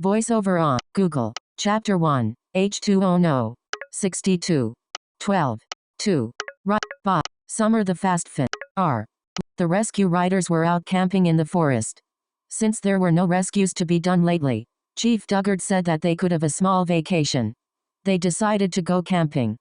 Voiceover on. Google. Chapter 1. H-2-Oh no. 62. 12. 2. Right. Bot. Summer the Fast Fin. R. The rescue riders were out camping in the forest. Since there were no rescues to be done lately, Chief Duggard said that they could have a small vacation. They decided to go camping.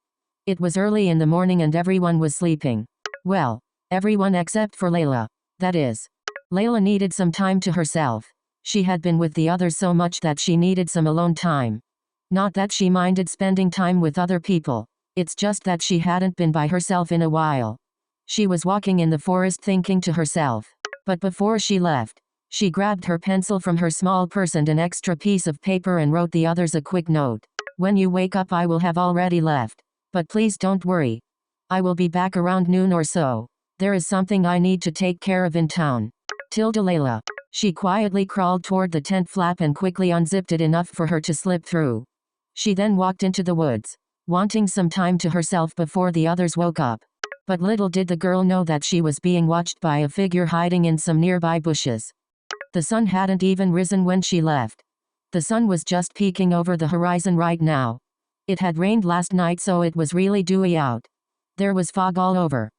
It was early in the morning and everyone was sleeping. Well, everyone except for Layla. That is, Layla needed some time to herself. She had been with the others so much that she needed some alone time. Not that she minded spending time with other people. It's just that she hadn't been by herself in a while. She was walking in the forest thinking to herself. But before she left, she grabbed her pencil from her small purse and an extra piece of paper and wrote the others a quick note. When you wake up I will have already left. But please don't worry. I will be back around noon or so. There is something I need to take care of in town. Tilda Layla. She quietly crawled toward the tent flap and quickly unzipped it enough for her to slip through. She then walked into the woods, wanting some time to herself before the others woke up. But little did the girl know that she was being watched by a figure hiding in some nearby bushes. The sun hadn't even risen when she left. The sun was just peeking over the horizon right now. It had rained last night, so it was really dewy out. There was fog all over.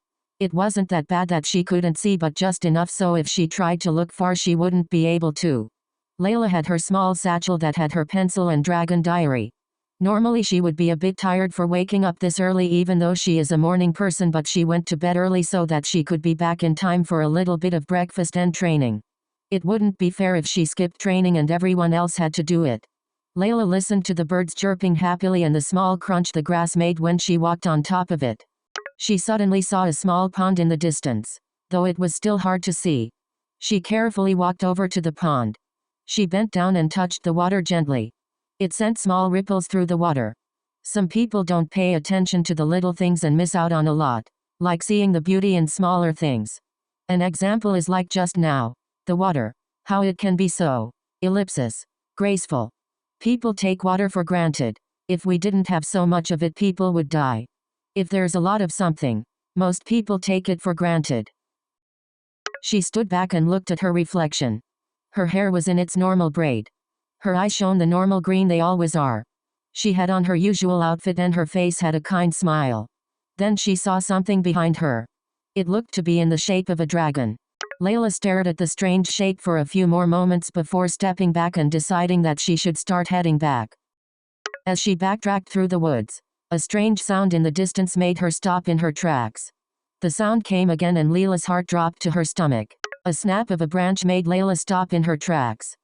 It wasn't that bad that she couldn't see, but just enough so if she tried to look far she wouldn't be able to. Layla had her small satchel that had her pencil and dragon diary. Normally she would be a bit tired for waking up this early even though she is a morning person, but she went to bed early so that she could be back in time for a little bit of breakfast and training. It wouldn't be fair if she skipped training and everyone else had to do it. Layla listened to the birds chirping happily and the small crunch the grass made when she walked on top of it. She suddenly saw a small pond in the distance, though it was still hard to see. She carefully walked over to the pond. She bent down and touched the water gently. It sent small ripples through the water. Some people don't pay attention to the little things and miss out on a lot, like seeing the beauty in smaller things. An example is like just now. The water. How it can be so graceful. People take water for granted. If we didn't have so much of it, people would die. If there's a lot of something, most people take it for granted. She stood back and looked at her reflection. Her hair was in its normal braid. Her eyes shone the normal green they always are. She had on her usual outfit and her face had a kind smile. Then she saw something behind her. It looked to be in the shape of a dragon. Layla stared at the strange shape for a few more moments before stepping back and deciding that she should start heading back. As she backtracked through the woods, a strange sound in the distance made her stop in her tracks. The sound came again and Layla's heart dropped to her stomach. A snap of a branch made Layla stop in her tracks.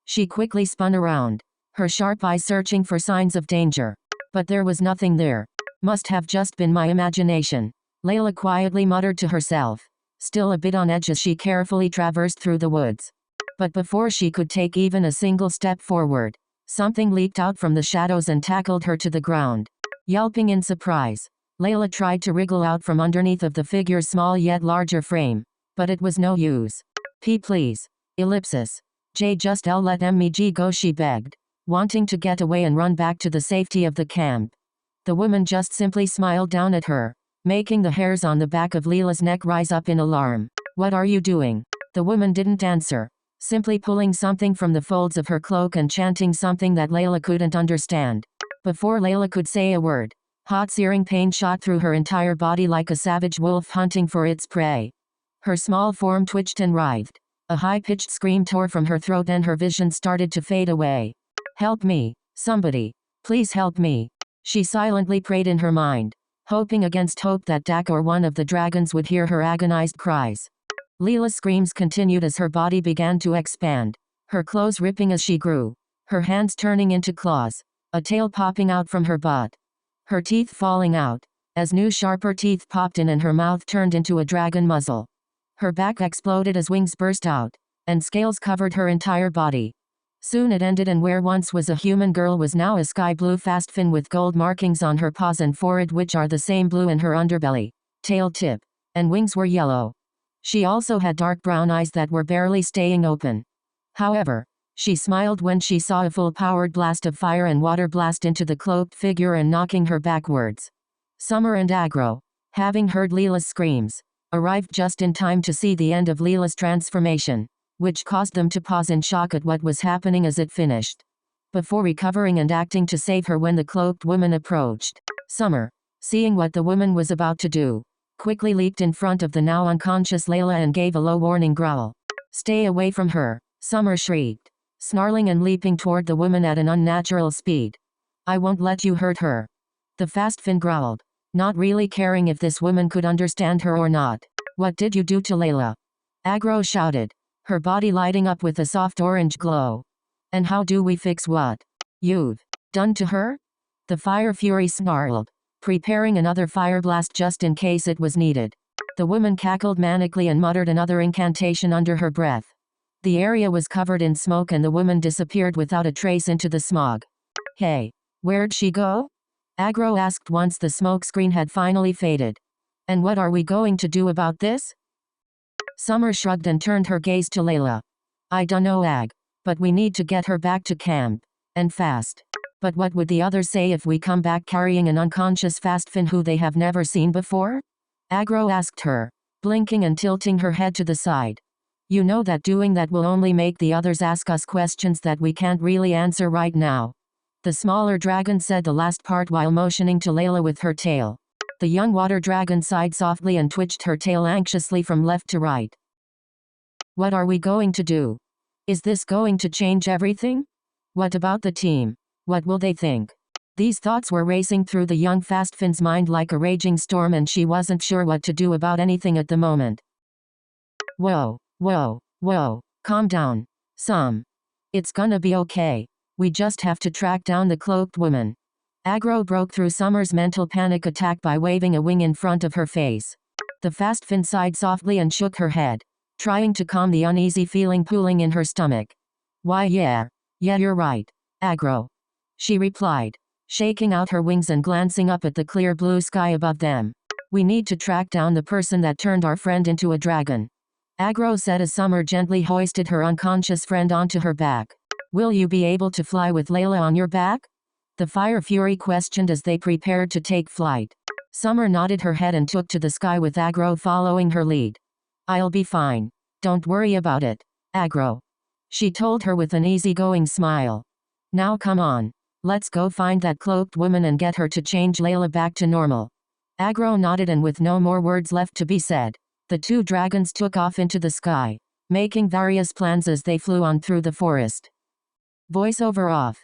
She quickly spun around, her sharp eyes searching for signs of danger. But there was nothing there. Must have just been my imagination, Layla quietly muttered to herself, still a bit on edge as she carefully traversed through the woods. But before she could take even a single step forward, something leaped out from the shadows and tackled her to the ground. Yelping in surprise, Layla tried to wriggle out from underneath of the figure's small yet larger frame. But it was no use. Please. J just let me go, she begged, wanting to get away and run back to the safety of the camp. The woman just simply smiled down at her, making the hairs on the back of Layla's neck rise up in alarm. What are you doing? The woman didn't answer, simply pulling something from the folds of her cloak and chanting something that Layla couldn't understand. Before Layla could say a word, hot searing pain shot through her entire body like a savage wolf hunting for its prey. Her small form twitched and writhed. A high-pitched scream tore from her throat and her vision started to fade away. Help me, somebody. Please help me. She silently prayed in her mind, hoping against hope that Dak or one of the dragons would hear her agonized cries. Layla's screams continued as her body began to expand, her clothes ripping as she grew, her hands turning into claws, a tail popping out from her butt, her teeth falling out, as new sharper teeth popped in and her mouth turned into a dragon muzzle. Her back exploded as wings burst out, and scales covered her entire body. Soon it ended, and where once was a human girl was now a sky blue fast fin with gold markings on her paws and forehead, which are the same blue in her underbelly, tail tip, and wings were yellow. She also had dark brown eyes that were barely staying open. However, she smiled when she saw a full-powered blast of fire and water blast into the cloaked figure and knocking her backwards. Summer and Agro, having heard Layla's screams, arrived just in time to see the end of Layla's transformation, which caused them to pause in shock at what was happening as it finished. before recovering and acting to save her when the cloaked woman approached. Summer, seeing what the woman was about to do, quickly leaped in front of the now unconscious Layla and gave a low warning growl. "Stay away from her," Summer shrieked, snarling and leaping toward the woman at an unnatural speed. "I won't let you hurt her," the fast Finn growled, not really caring if this woman could understand her or not. "What did you do to Layla?" Agro shouted, her body lighting up with a soft orange glow. "And how do we fix what you've done to her?" The fire fury snarled, preparing another fire blast just in case it was needed. The woman cackled manically and muttered another incantation under her breath. The area was covered in smoke and the woman disappeared without a trace into the smog. "Hey, where'd she go?" Agro asked once the smoke screen had finally faded. "And what are we going to do about this?" Summer shrugged and turned her gaze to Layla. "I dunno, Ag. But we need to get her back to camp. And fast." "But what would the others say if we come back carrying an unconscious fast Finn who they have never seen before?" Agro asked her, blinking and tilting her head to the side. "You know that doing that will only make the others ask us questions that we can't really answer right now." The smaller dragon said the last part while motioning to Layla with her tail. The young water dragon sighed softly and twitched her tail anxiously from left to right. "What are we going to do? Is this going to change everything? What about the team? What will they think?" These thoughts were racing through the young fast Finn's mind like a raging storm and she wasn't sure what to do about anything at the moment. Whoa, calm down. It's gonna be okay. We just have to track down the cloaked woman. Agro broke through Summer's mental panic attack by waving a wing in front of her face. The fast Finn sighed softly and shook her head, trying to calm the uneasy feeling pooling in her stomach. "Why yeah, you're right, Agro," she replied, shaking out her wings and glancing up at the clear blue sky above them. "We need to track down the person that turned our friend into a dragon," Agro said as Summer gently hoisted her unconscious friend onto her back. "Will you be able to fly with Layla on your back?" the Fire Fury questioned as they prepared to take flight. Summer nodded her head and took to the sky with Agro following her lead. "I'll be fine. Don't worry about it, Agro," she told her with an easygoing smile. "Now come on. Let's go find that cloaked woman and get her to change Layla back to normal." Agro nodded and with no more words left to be said, the two dragons took off into the sky, making various plans as they flew on through the forest. Voiceover off.